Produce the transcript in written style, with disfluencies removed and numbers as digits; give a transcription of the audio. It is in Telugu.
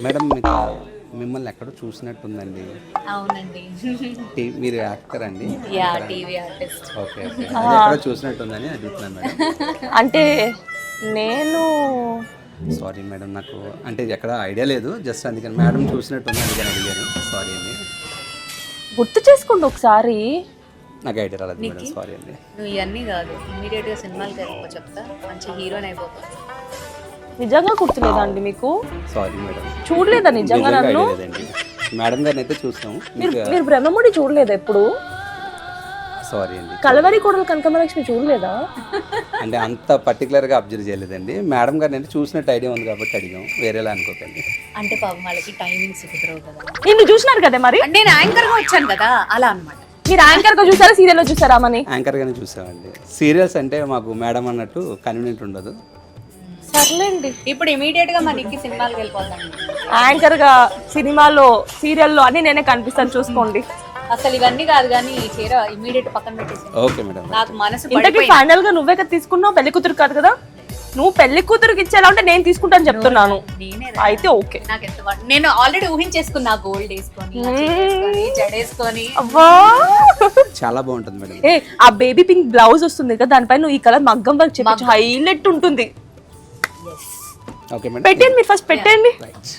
మేడం మీకు మిమ్మల్ని ఎక్కడో చూసినట్టుందండి. అవునండి. మీరు యాక్టర్ అండి? Yeah, TV artist. Okay okay, అది ఎక్కడో చూసినట్టుందని అడుగుతున్నాను మేడం. అంటే నేను సారీ మేడం, నాకు అంటే ఎక్కడ ఐడియా లేదు, జస్ట్ అందుకని మేడం చూసినట్టుంది అందుకని అడిగాను. సారీ అండి, గుర్తు చేసుకోండి ఒకసారి. నాకు ఐడియా రాలేదు మేడం, సారీ అండి. నువ్వు ఇవన్నీ కాదు, ఇమీడియట్గా సినిమాలకి వెళ్ళిపో, చెప్తా మంచి హీరోయిన్ అయిపోతా. నిజంగా గుర్తులేదండి మీకు? సారీ మేడం, చూడలేదా నిజంగా నన్ను? ఐడియా లేదండి. మేడం గారిని అయితే చూస్తాము. మీరు బ్రహ్మముడి చూడలేదా ఎప్పుడు? సారీ అండి, కలవరి కోడలు కనకమలక్ష్మి చూడలేదా? అంటే అంత పర్టికులర్గా అబ్జర్వ్ చేయలేదండి. మేడం గారిని అయితే చూసినట్టు ఐడియా ఉంది కాబట్టి అడిగాం, వేరేలా అనుకోకండి. అంటే పాపం వాళ్ళకి టైమింగ్స్ కుదరవు కదా. నిన్ను చూసినారు కదా మరి. అంటే నేను యాంకర్గా వచ్చాను కదా, అలా అనమాట. మీరు యాంకర్ గా చూసారా, సీరియల్ లో చూసారా? మని యాంకర్ గానే చూసామండి. సీరియల్స్ అంటే మాకు మేడం అన్నట్టు కన్వీనియంట్ ఉండదు. సర్లేండి, ఇప్పుడు ఇమీడియట్ గా మనకి సినిమాలకు వెళ్ళిపోతాను. యాంకర్ గా సినిమాలో సీరియల్లో అన్ని నేనే కనిపిస్తాను, చూసుకోండి. అసలు ఇవన్నీ కాదు కానీ ఈ చీర ఇమీడియట్ పక్కన పెట్టేసి. Okay madam. నాకు మనసు ఇంతకీ ఫైనల్ గా నువ్వే కదా తీసుకున్నావు, పెళ్లి కూతురు కాదు కదా? నువ్వు పెళ్లి కూతురుకి ఇచ్చేలా ఉంటే నేను తీసుకుంటాను చెప్తున్నాను. నేనే అయితే ఓకే. నాకు ఎంత నేను ఆల్రెడీ ఊహించేసుకున్నా, గోల్డ్ వేసుకొని జడేసుకొని. అవ్వా, చాలా బాగుంటుంది మేడం. ఏ ఆ బేబీ పింక్ బ్లౌజ్ వస్తుంది కదా, దానిపైన నువ్వు ఈ కలర్ మగ్గం వర్క్ చెప్పచ్చు, హైలైట్ ఉంటుంది. ఓకే మేడం, పెట్టండి, మీరు ఫస్ట్ పెట్టండి. రైట్.